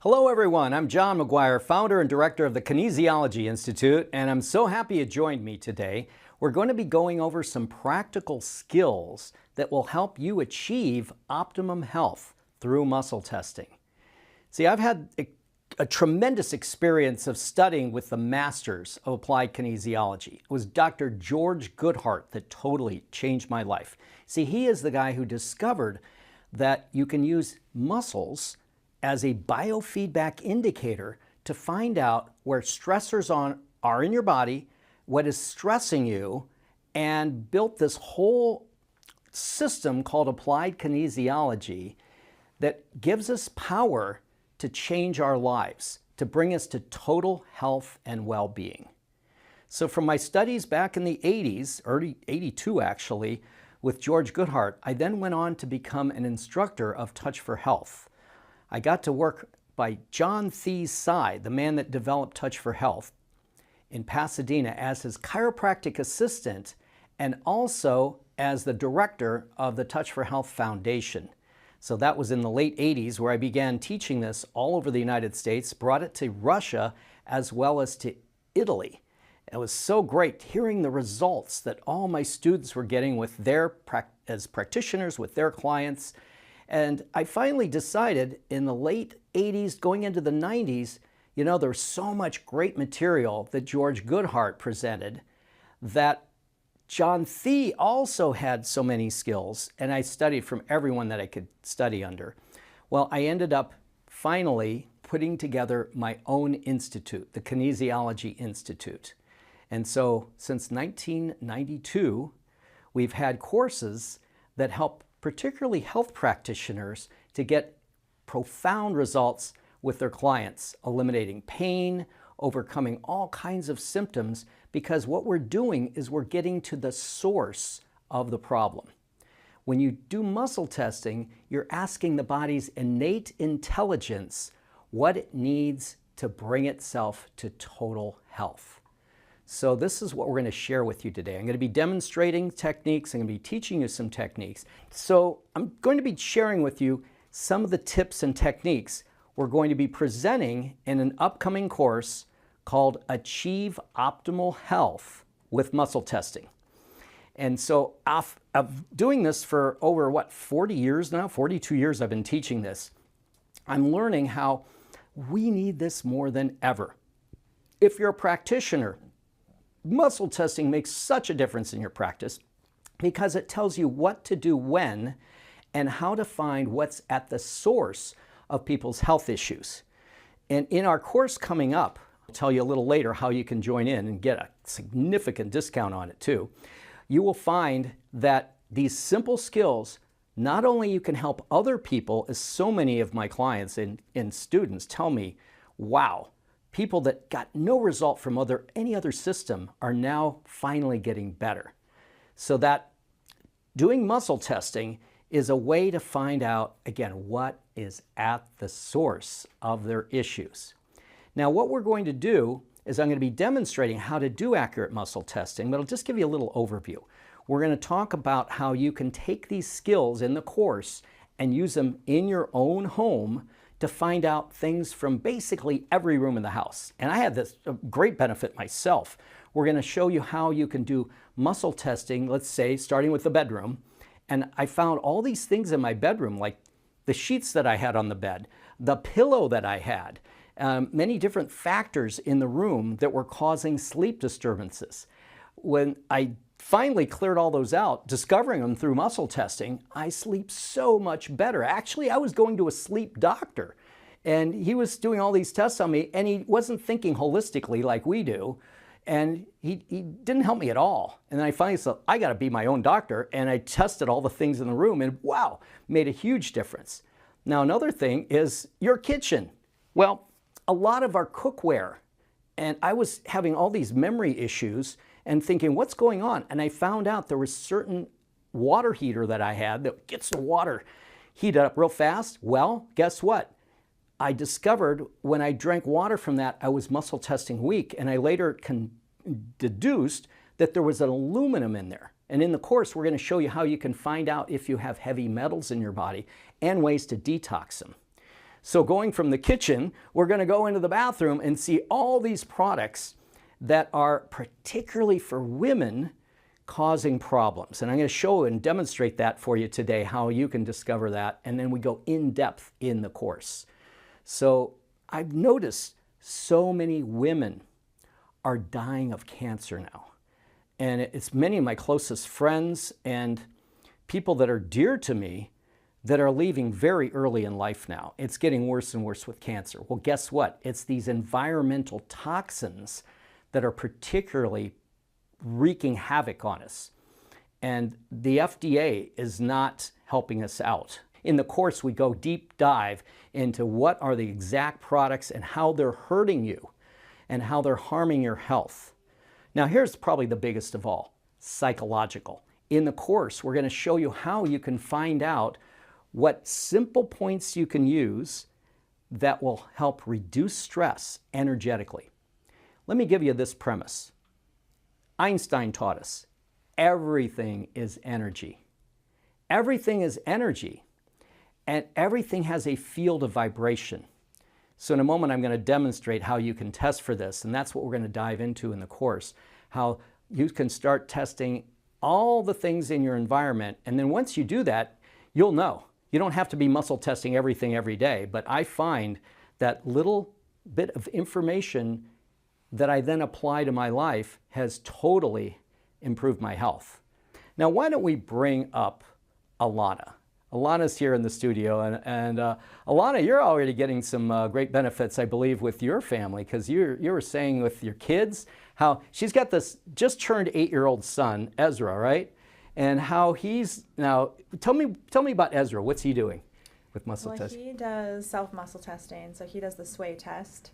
Hello everyone, I'm John Maguire, founder and director of the Kinesiology Institute, and I'm so happy you joined me today. We're going to be going over some practical skills that will help you achieve optimum health through muscle testing. See, I've had a tremendous experience of studying with the masters of applied kinesiology. It was Dr. George Goodheart that totally changed my life. See, he is the guy who discovered that you can use muscles as a biofeedback indicator to find out where stressors are in your body, what is stressing you, and built this whole system called applied kinesiology that gives us power to change our lives, to bring us to total health and well-being. So from my studies back in the 80s, early 82 actually, with George Goodheart, I then went on to become an instructor of Touch for Health. I got to work by John Thie's side, the man that developed Touch for Health, in Pasadena as his chiropractic assistant and also as the director of the Touch for Health Foundation. So that was in the late 80s where I began teaching this all over the United States, brought it to Russia as well as to Italy. It was so great hearing the results that all my students were getting with as practitioners, with their clients. And I finally decided in the late 80s, going into the 90s, you know, there was so much great material that George Goodheart presented that John Thie also had so many skills, and I studied from everyone that I could study under. Well, I ended up finally putting together my own institute, the Kinesiology Institute. And so since 1992, we've had courses that help particularly health practitioners to get profound results with their clients, eliminating pain, overcoming all kinds of symptoms, because what we're doing is we're getting to the source of the problem. When you do muscle testing, you're asking the body's innate intelligence what it needs to bring itself to total health. So this is what we're going to share with you today. I'm going to be demonstrating techniques. I'm going to be teaching you some techniques. So I'm going to be sharing with you some of the tips and techniques we're going to be presenting in an upcoming course called Achieve Optimal Health with Muscle Testing. And so of doing this for over, 40 years now? 42 years I've been teaching this. I'm learning how we need this more than ever. If you're a practitioner, muscle testing makes such a difference in your practice because it tells you what to do when and how to find what's at the source of people's health issues. And in our course coming up, I'll tell you a little later how you can join in and get a significant discount on it too. You will find that these simple skills, not only you can help other people, as so many of my clients and students tell me, wow, people that got no result from any other system are now finally getting better. So that doing muscle testing is a way to find out, again, what is at the source of their issues. Now, what we're going to do is I'm going to be demonstrating how to do accurate muscle testing, but I'll just give you a little overview. We're going to talk about how you can take these skills in the course and use them in your own home to find out things from basically every room in the house. And I had this great benefit myself. We're going to show you how you can do muscle testing, let's say, starting with the bedroom. And I found all these things in my bedroom, like the sheets that I had on the bed, the pillow that I had, many different factors in the room that were causing sleep disturbances. When I finally cleared all those out, discovering them through muscle testing, I sleep so much better. Actually, I was going to a sleep doctor, and he was doing all these tests on me, and he wasn't thinking holistically like we do, and he didn't help me at all. And then I finally said, I got to be my own doctor, and I tested all the things in the room, and wow, made a huge difference. Now, another thing is your kitchen. Well, a lot of our cookware, and I was having all these memory issues and thinking, what's going on? And I found out there was certain water heater that I had that gets the water heated up real fast. Well, guess what? I discovered when I drank water from that, I was muscle testing weak, and I later deduced that there was an aluminum in there. And in the course, we're going to show you how you can find out if you have heavy metals in your body and ways to detox them. So going from the kitchen, we're going to go into the bathroom and see all these products that are particularly for women causing problems. And I'm going to show and demonstrate that for you today, how you can discover that. And then we go in depth in the course. So I've noticed so many women are dying of cancer now. And it's many of my closest friends and people that are dear to me that are leaving very early in life now. It's getting worse and worse with cancer. Well, guess what? It's these environmental toxins that are particularly wreaking havoc on us. And the FDA is not helping us out. In the course, we go deep dive into what are the exact products and how they're hurting you and how they're harming your health. Now, here's probably the biggest of all, psychological. In the course, we're going to show you how you can find out what simple points you can use that will help reduce stress energetically. Let me give you this premise. Einstein taught us, everything is energy. Everything is energy, and everything has a field of vibration. So in a moment, I'm going to demonstrate how you can test for this, and that's what we're going to dive into in the course, how you can start testing all the things in your environment, and then once you do that, you'll know. You don't have to be muscle testing everything every day, but I find that little bit of information that I then apply to my life has totally improved my health. Now, why don't we bring up Alana? Alana's here in the studio, and Alana, you're already getting some great benefits, I believe, with your family, because you were saying with your kids how she's got this just turned 8-year-old son, Ezra, right? And how he's now, tell me about Ezra. What's he doing with muscle testing? He does self-muscle testing, so he does the sway test.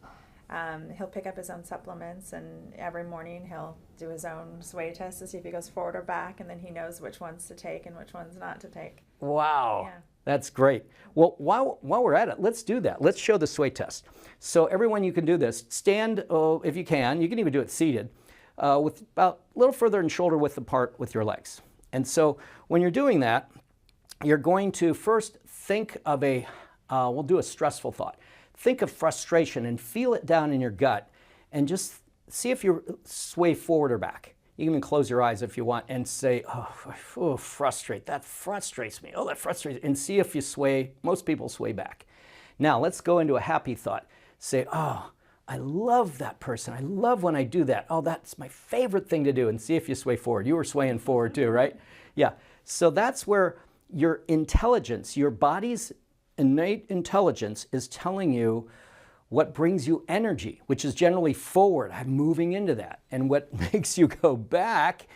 He'll pick up his own supplements, and every morning he'll do his own sway test to see if he goes forward or back, and then he knows which ones to take and which ones not to take. Wow, yeah. That's great. Well, while we're at it, let's do that. Let's show the sway test. So everyone, you can do this. Stand, if you can. You can even do it seated, with about a little further and shoulder width apart with your legs. And so when you're doing that, you're going to first think of we'll do a stressful thought. Think of frustration and feel it down in your gut, and just see if you sway forward or back. You can even close your eyes if you want and say, oh, frustrate, that frustrates me. Oh, that frustrates me. And see if you sway. Most people sway back. Now let's go into a happy thought. Say, oh, I love that person. I love when I do that. Oh, that's my favorite thing to do. And see if you sway forward. You were swaying forward too, right? Yeah. So that's where your intelligence, your body's innate intelligence is telling you what brings you energy, which is generally forward. I'm moving into that. And what makes you go back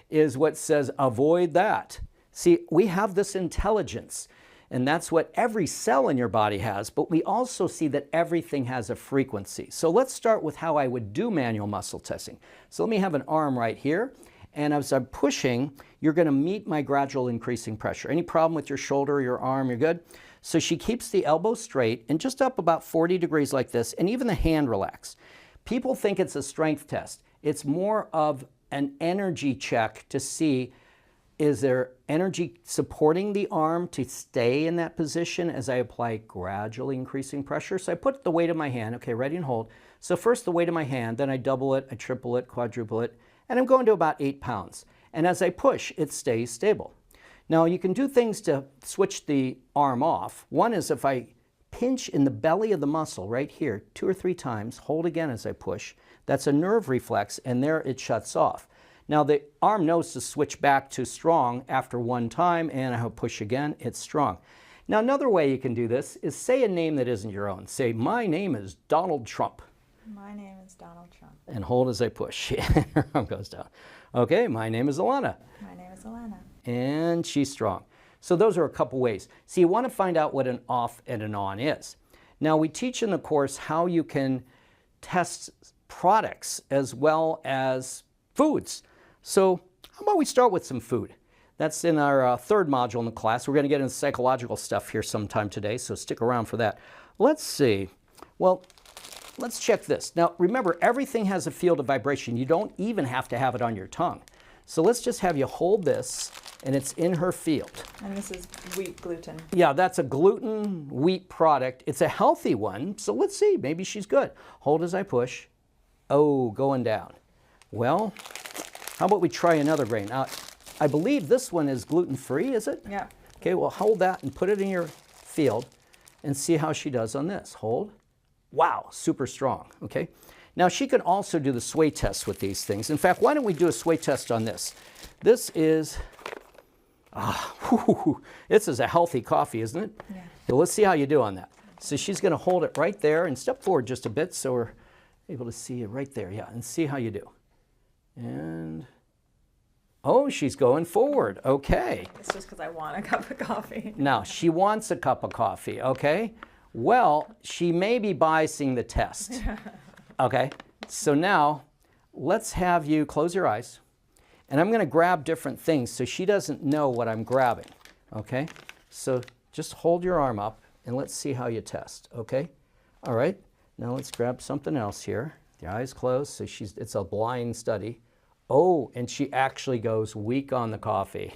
is what says, avoid that. See, we have this intelligence. And that's what every cell in your body has, but we also see that everything has a frequency. So let's start with how I would do manual muscle testing. So let me have an arm right here, and as I'm pushing, you're going to meet my gradual increasing pressure. Any problem with your shoulder or your arm, you're good? So she keeps the elbow straight and just up about 40 degrees like this, and even the hand relaxed. People think it's a strength test. It's more of an energy check to see, is there energy supporting the arm to stay in that position as I apply gradually increasing pressure? So I put the weight of my hand, okay, ready and hold. So first the weight of my hand, then I double it, I triple it, quadruple it, and I'm going to about 8 pounds. And as I push, it stays stable. Now you can do things to switch the arm off. One is if I pinch in the belly of the muscle right here 2 or 3 times, hold again as I push, that's a nerve reflex, and there it shuts off. Now the arm knows to switch back to strong after 1 time, and I push again, it's strong. Now another way you can do this is say a name that isn't your own. Say, my name is Donald Trump. My name is Donald Trump. And hold as I push. Her arm goes down. Okay, my name is Alana. My name is Alana. And she's strong. So those are a couple ways. So you want to find out what an off and an on is. Now we teach in the course how you can test products as well as foods. So how about we start with some food? That's in our third module in the class. We're going to get into psychological stuff here sometime today, so stick around for that. Let's see. Well, let's check this. Now, remember, everything has a field of vibration. You don't even have to have it on your tongue. So let's just have you hold this and it's in her field. And this is wheat gluten. Yeah, that's a gluten wheat product. It's a healthy one, so let's see. Maybe she's good. Hold as I push. Oh, going down. Well, how about we try another grain? Now, I believe this one is gluten-free, is it? Yeah. Okay, well, hold that and put it in your field and see how she does on this. Hold. Wow, super strong, okay? Now, she can also do the sway test with these things. In fact, why don't we do a sway test on this? This is, this is a healthy coffee, isn't it? Yeah. So let's see how you do on that. So she's going to hold it right there and step forward just a bit so we're able to see it right there, yeah, and see how you do. And, oh, she's going forward, okay. It's just because I want a cup of coffee. Now, she wants a cup of coffee, okay? Well, she may be biasing the test, okay? So now, let's have you close your eyes, and I'm going to grab different things so she doesn't know what I'm grabbing, okay? So just hold your arm up, and let's see how you test, okay? All right, now let's grab something else here. The eyes closed, so it's a blind study. Oh, and she actually goes weak on the coffee.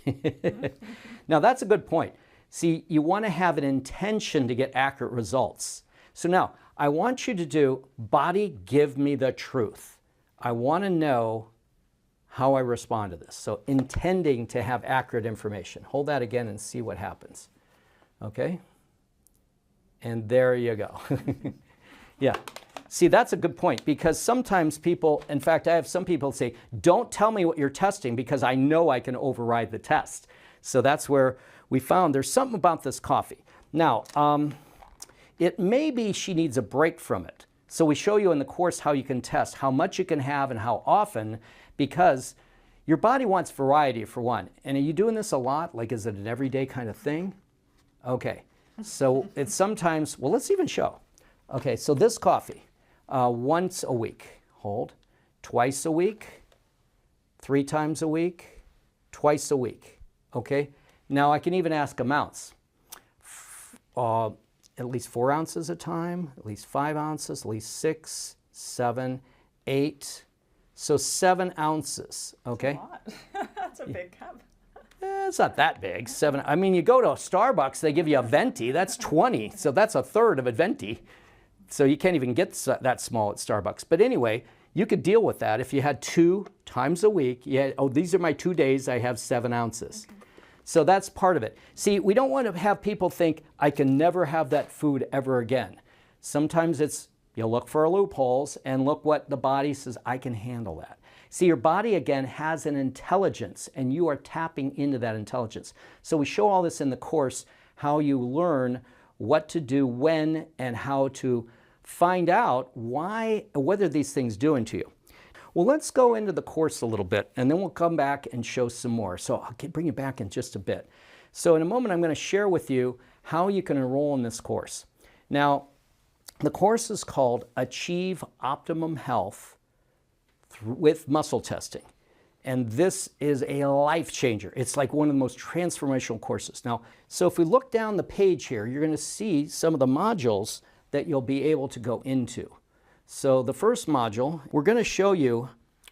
Now, that's a good point. See, you want to have an intention to get accurate results. So now, I want you to do, body, give me the truth. I want to know how I respond to this. So intending to have accurate information. Hold that again and see what happens. Okay? And there you go. Yeah. See, that's a good point because sometimes people, in fact, I have some people say, don't tell me what you're testing because I know I can override the test. So that's where we found there's something about this coffee. Now, it may be she needs a break from it. So we show you in the course how you can test how much you can have and how often, because your body wants variety for one. And are you doing this a lot? Like, is it an everyday kind of thing? Okay, so it's sometimes, well, let's even show. Okay, so this coffee, once a week, hold, twice a week, 3 times a week, twice a week, okay? Now I can even ask amounts, at least 4 ounces a time, at least 5 ounces, at least 6, 7, 8, so 7 ounces, okay? That's a lot. That's a big cup. It's not that big, 7, I mean, you go to Starbucks, they give you a venti, that's 20, so that's a third of a venti. So you can't even get that small at Starbucks. But anyway, you could deal with that if you had 2 times a week. Oh, these are my 2 days, I have 7 ounces. Okay. So that's part of it. See, we don't want to have people think, I can never have that food ever again. Sometimes it's, you look for loopholes and look what the body says, I can handle that. See, your body, again, has an intelligence, and you are tapping into that intelligence. So we show all this in the course, how you learn what to do when and how to find out what are these things doing to you. Well, let's go into the course a little bit, and then we'll come back and show some more. So I'll bring you back in just a bit. So in a moment, I'm going to share with you how you can enroll in this course. Now, the course is called Achieve Optimum Health with Muscle Testing. And this is a life changer. It's like one of the most transformational courses. Now, so if we look down the page here, you're going to see some of the modules that you'll be able to go into. So the first module, we're going to show you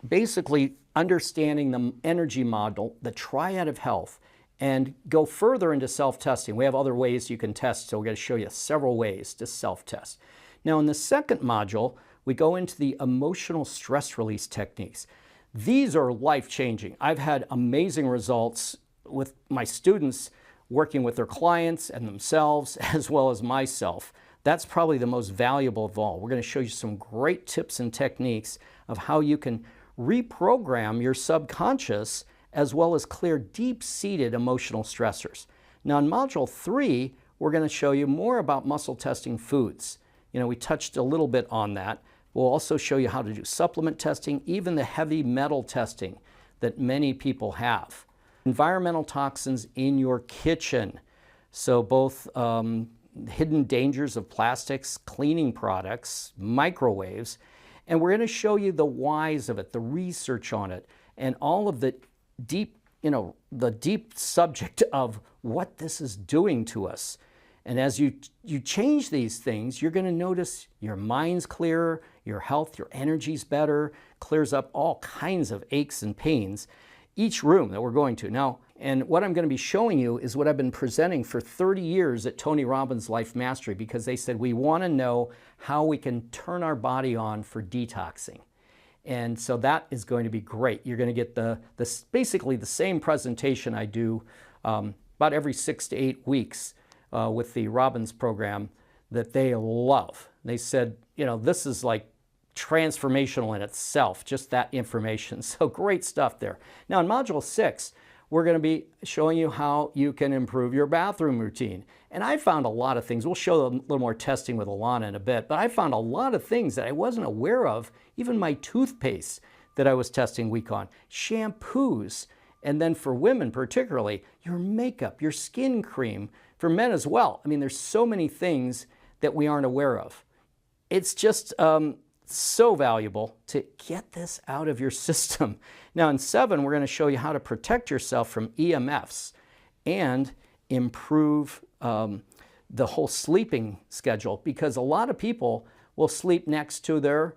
basically understanding the energy model, the triad of health, and go further into self-testing. We have other ways you can test, so we're going to show you several ways to self-test. Now, in the second module, we go into the emotional stress release techniques. These are life-changing. I've had amazing results with my students working with their clients and themselves, as well as myself. That's probably the most valuable of all. We're going to show you some great tips and techniques of how you can reprogram your subconscious as well as clear deep-seated emotional stressors. Now, in Module 3, we're going to show you more about muscle testing foods. You know, we touched a little bit on that. We'll also show you how to do supplement testing, even the heavy metal testing that many people have. Environmental toxins in your kitchen. So both hidden dangers of plastics, cleaning products, microwaves, and we're going to show you the whys of it, the research on it, and all of the deep, the deep subject of what this is doing to us. And as you change these things, you're going to notice your mind's clearer, your health, your energy's better, clears up all kinds of aches and pains. Each room that we're going to. Now, And what I'm going to be showing you is what I've been presenting for 30 years at Tony Robbins Life Mastery, because they said we want to know how we can turn our body on for detoxing. And so that is going to be great. You're going to get basically the same presentation I do about every 6 to 8 weeks with the Robbins program that they love. They said, you know, this is like transformational in itself, just that information. So great stuff there. Now in Module 6, we're going to be showing you how you can improve your bathroom routine. And I found a lot of things. We'll show a little more testing with Alana in a bit, but I found a lot of things that I wasn't aware of, even my toothpaste that I was testing week on, shampoos, and then for women particularly, your makeup, your skin cream, for men as well. I mean, there's so many things that we aren't aware of. It's just so valuable to get this out of your system. Now in 7, we're going to show you how to protect yourself from EMFs and improve the whole sleeping schedule, because a lot of people will sleep next to their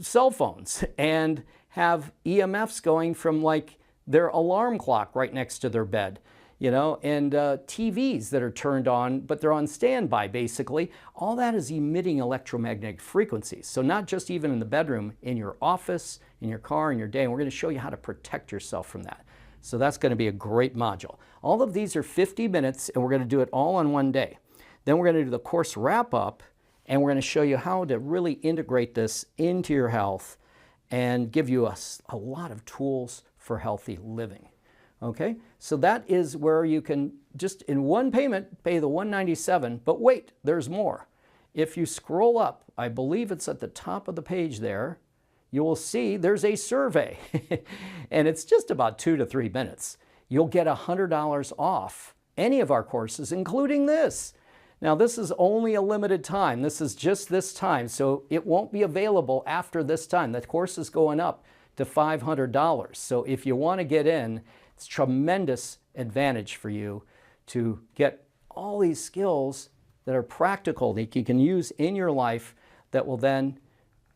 cell phones and have EMFs going from like their alarm clock right next to their bed, you know, and TVs that are turned on, but they're on standby basically. All that is emitting electromagnetic frequencies. So not just even in the bedroom, in your office, in your car, in your day, and we're going to show you how to protect yourself from that. So that's going to be a great module. All of these are 50 minutes, and we're going to do it all on one day. Then we're going to do the course wrap-up, and we're going to show you how to really integrate this into your health and give you a lot of tools for healthy living. Okay, so that is where you can just in one payment pay the $197, but wait, there's more. If you scroll up, I believe it's at the top of the page there, you will see there's a survey and it's just about 2 to 3 minutes. You'll get $100 off any of our courses, including this. Now this is only a limited time. This is just this time, so it won't be available after this time. The course is going up to $500. So if you want to get in, it's a tremendous advantage for you to get all these skills that are practical that you can use in your life that will then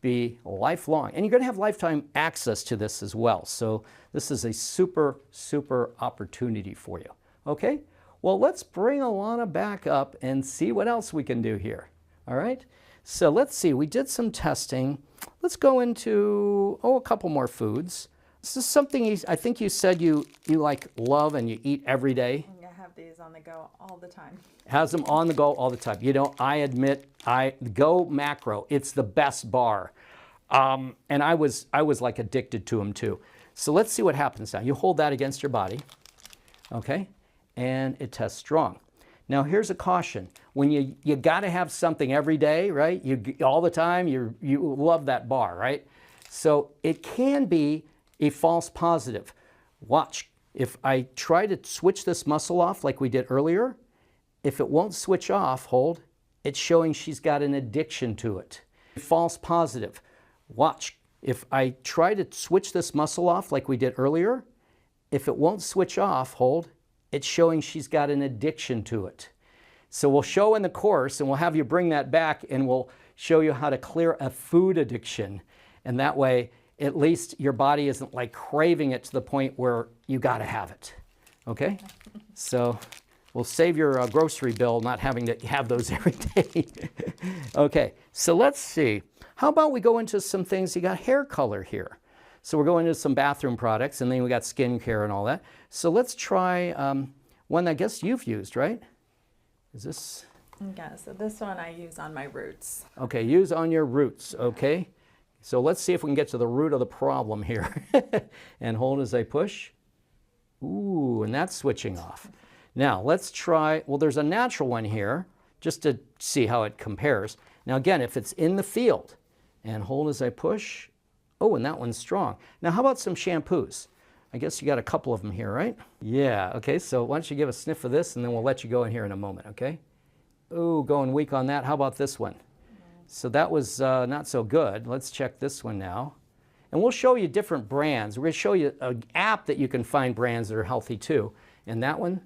be lifelong. And you're going to have lifetime access to this as well. So this is a super, super opportunity for you. Okay? Well, let's bring Alana back up and see what else we can do here. All right? So let's see. We did some testing. Let's go into, a couple more foods. This is something I think you said you like love and you eat every day. I have these on the go all the time. Has them on the go all the time. You know, I admit, Go Macro, it's the best bar. And I was like addicted to them too. So let's see what happens now. You hold that against your body, okay? And it tests strong. Now here's a caution. When you got to have something every day, right? All the time, you love that bar, right? So it can be a false positive. Watch, if I try to switch this muscle off like we did earlier, if it won't switch off, hold, it's showing she's got an addiction to it. False positive. Watch, if I try to switch this muscle off like we did earlier, if it won't switch off, hold, it's showing she's got an addiction to it. So we'll show in the course, and we'll have you bring that back, and we'll show you how to clear a food addiction. And that way, at least your body isn't like craving it to the point where you got to have it. Okay? So we'll save your grocery bill not having to have those every day. Okay, so let's see. How about we go into some things? You got hair color here. So we're going into some bathroom products, and then we got skincare and all that. So let's try one I guess you've used, right? Is this? Yeah, so this one I use on my roots. Okay, use on your roots, okay? So let's see if we can get to the root of the problem here. And hold as I push. Ooh, and that's switching off. Now let's try, well, there's a natural one here, just to see how it compares. Now again, if it's in the field, and hold as I push. Oh, and that one's strong. Now how about some shampoos? I guess you got a couple of them here, right? Yeah, okay, so why don't you give a sniff of this, and then we'll let you go in here in a moment, okay? Ooh, going weak on that. How about this one? So that was not so good. Let's check this one now. And we'll show you different brands. We're going to show you an app that you can find brands that are healthy too. And that one,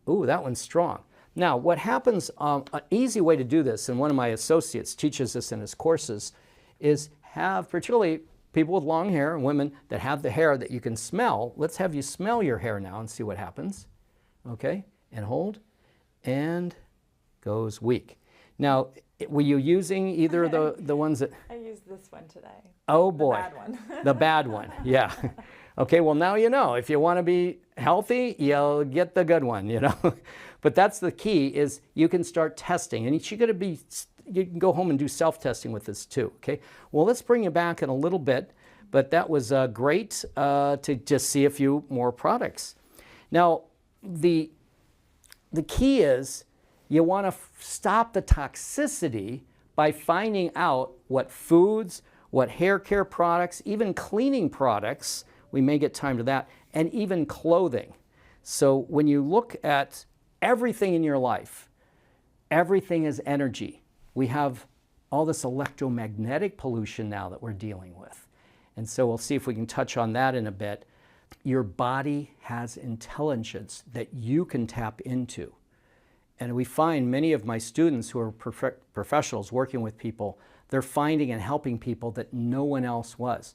ooh, that one's strong. Now, what happens, an easy way to do this, and one of my associates teaches this in his courses, is have, particularly people with long hair and women that have the hair that you can smell, let's have you smell your hair now and see what happens. Okay, and hold, and goes weak. Now, were you using either of the ones that... I used this one today. Oh boy. The bad one. The bad one, yeah. Okay, well now you know. If you want to be healthy, you'll get the good one, you know. But that's the key, is you can start testing. And you can go home and do self-testing with this too, okay? Well, let's bring you back in a little bit, but that was great to just see a few more products. Now, the key is you want to stop the toxicity by finding out what foods, what hair care products, even cleaning products, we may get time to that, and even clothing. So when you look at everything in your life, everything is energy. We have all this electromagnetic pollution now that we're dealing with. And so we'll see if we can touch on that in a bit. Your body has intelligence that you can tap into. And we find many of my students who are professionals working with people, they're finding and helping people that no one else was.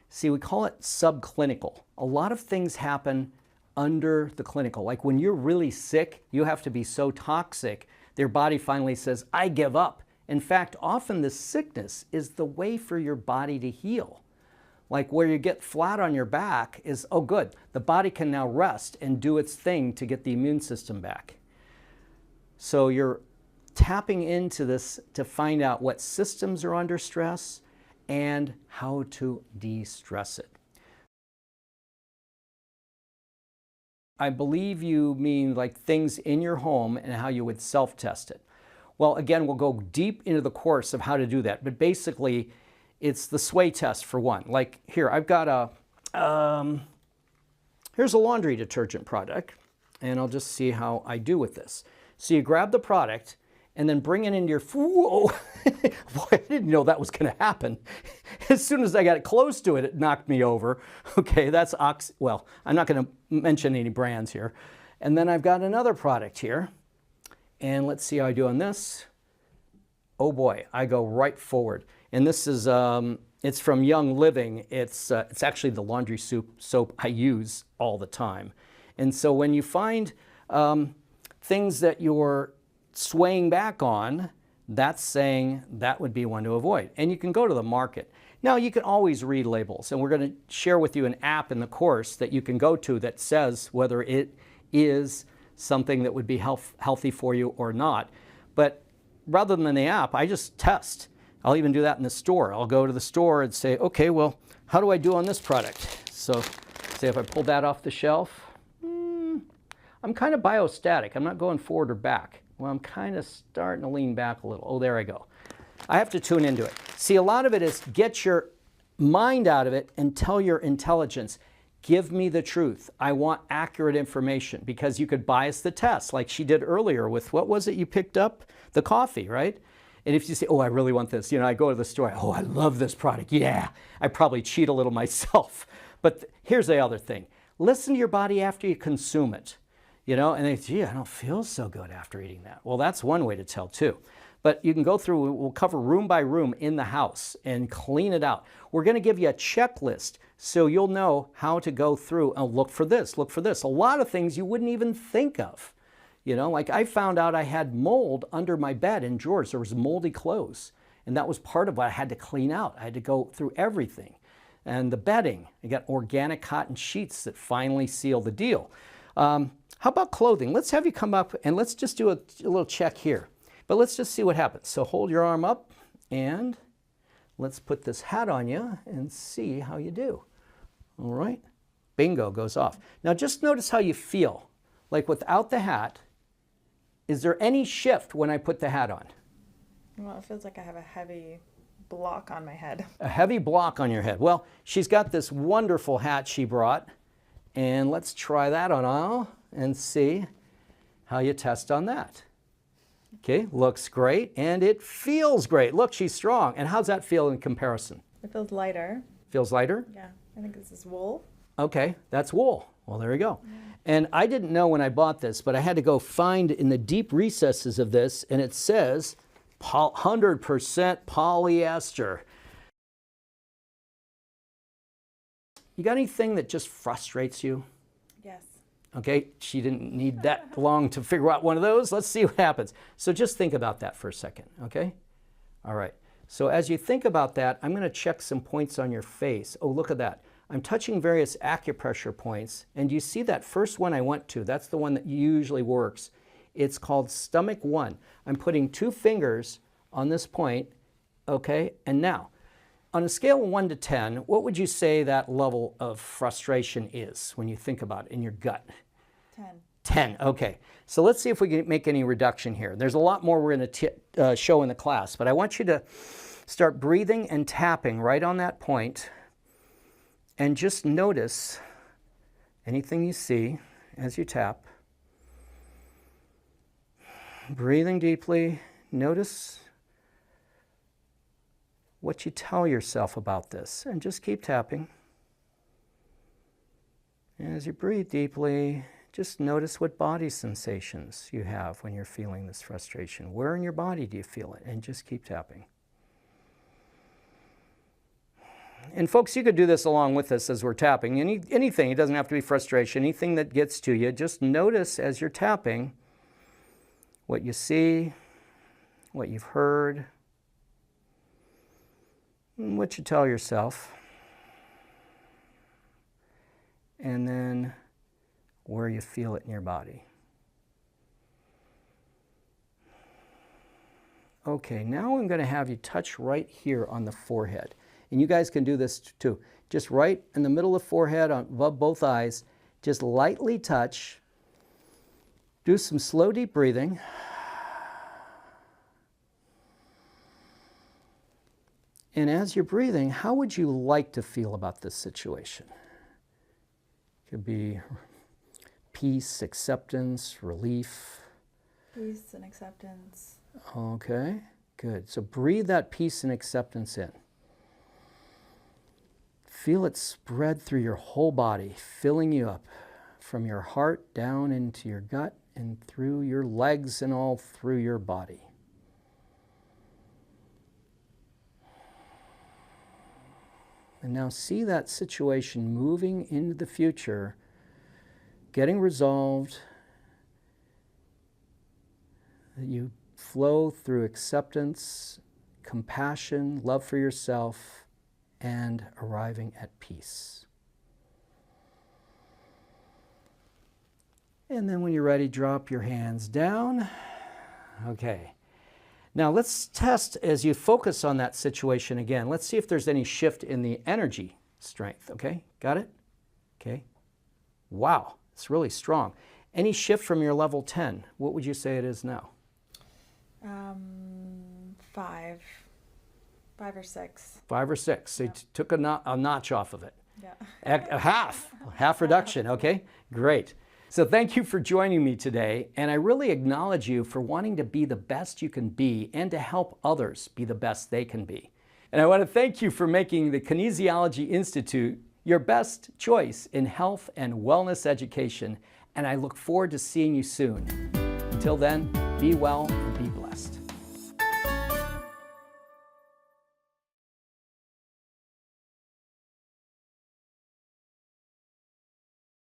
See, we call it subclinical. A lot of things happen under the clinical. Like when you're really sick, you have to be so toxic, their body finally says, I give up. In fact, often the sickness is the way for your body to heal. Like where you get flat on your back is, oh good, the body can now rest and do its thing to get the immune system back. So you're tapping into this to find out what systems are under stress and how to de-stress it. I believe you mean like things in your home and how you would self-test it. Well, again, we'll go deep into the course of how to do that, but basically it's the sway test for one. Like here, I've got here's a laundry detergent product, and I'll just see how I do with this. So you grab the product and then bring it into your, whoa, boy, I didn't know that was gonna happen. As soon as I got close to it, it knocked me over. Okay, that's well, I'm not gonna mention any brands here. And then I've got another product here, and let's see how I do on this. Oh boy, I go right forward. And this is, it's from Young Living. It's actually the laundry soap I use all the time. And so when you find things that you're swaying back on, that's saying that would be one to avoid. And you can go to the market. Now you can always read labels, and we're going to share with you an app in the course that you can go to that says whether it is something that would be healthy for you or not. But rather than the app, I just test. I'll even do that in the store. I'll go to the store and say, okay, well, how do I do on this product? So say if I pull that off the shelf, I'm kind of biostatic. I'm not going forward or back. Well, I'm kind of starting to lean back a little. Oh, there I go. I have to tune into it. See, a lot of it is get your mind out of it and tell your intelligence, give me the truth. I want accurate information, because you could bias the test like she did earlier with, what was it you picked up? The coffee, right? And if you say, oh, I really want this, you know, I go to the store, oh, I love this product. Yeah, I probably cheat a little myself. But here's the other thing. Listen to your body after you consume it. You know, and they, gee, I don't feel so good after eating that. Well, that's one way to tell too. But you can go through, we'll cover room by room in the house and clean it out. We're going to give you a checklist so you'll know how to go through and look for this, look for this. A lot of things you wouldn't even think of. You know, like I found out I had mold under my bed in drawers. There was moldy clothes. And that was part of what I had to clean out. I had to go through everything. And the bedding, I got organic cotton sheets that finally seal the deal. How about clothing? Let's have you come up and let's just do a little check here. But let's just see what happens. So hold your arm up and let's put this hat on you and see how you do. All right. Bingo, goes off. Now just notice how you feel. Like without the hat, is there any shift when I put the hat on? Well, it feels like I have a heavy block on my head. A heavy block on your head. Well, she's got this wonderful hat she brought, and let's try that on and see how you test on that. Okay, looks great, and it feels great. Look, she's strong. And how's that feel in comparison? It feels lighter. Feels lighter? Yeah, I think this is wool. Okay, that's wool. Well, there you go. Yeah. And I didn't know when I bought this, but I had to go find in the deep recesses of this, and it says 100% polyester. You got anything that just frustrates you? Yes. Okay, she didn't need that long to figure out one of those. Let's see what happens. So just think about that for a second, okay? All right. So as you think about that, I'm going to check some points on your face. Oh, look at that. I'm touching various acupressure points, and you see that first one I went to, that's the one that usually works. It's called stomach 1. I'm putting 2 fingers on this point, okay? And now, on a scale of 1 to 10, what would you say that level of frustration is when you think about it in your gut? 10. 10, okay. So let's see if we can make any reduction here. There's a lot more we're going to show in the class, but I want you to start breathing and tapping right on that point, and just notice anything you see as you tap. Breathing deeply, notice what you tell yourself about this, and just keep tapping. As you breathe deeply, just notice what body sensations you have when you're feeling this frustration. Where in your body do you feel it? And just keep tapping. And folks, you could do this along with us as we're tapping. Anything, it doesn't have to be frustration, anything that gets to you, just notice as you're tapping what you see, what you've heard, and what you tell yourself. And then where you feel it in your body. Okay, now I'm going to have you touch right here on the forehead. And you guys can do this too. Just right in the middle of the forehead, above both eyes, just lightly touch. Do some slow, deep breathing. And as you're breathing, how would you like to feel about this situation? It could be peace, acceptance, relief. Peace and acceptance. Okay, good. So breathe that peace and acceptance in. Feel it spread through your whole body, filling you up from your heart down into your gut and through your legs and all through your body. And now see that situation moving into the future, getting resolved, that you flow through acceptance, compassion, love for yourself, and arriving at peace. And then when you're ready, drop your hands down. Okay. Now let's test as you focus on that situation again. Let's see if there's any shift in the energy strength. Okay, got it? Okay. Wow, it's really strong. Any shift from your level 10? What would you say it is now? 5 or 6. 5 or 6. So you took a notch off of it. Yeah. Half reduction. Okay, great. So thank you for joining me today, and I really acknowledge you for wanting to be the best you can be and to help others be the best they can be. And I want to thank you for making the Kinesiology Institute your best choice in health and wellness education, and I look forward to seeing you soon. Until then, be well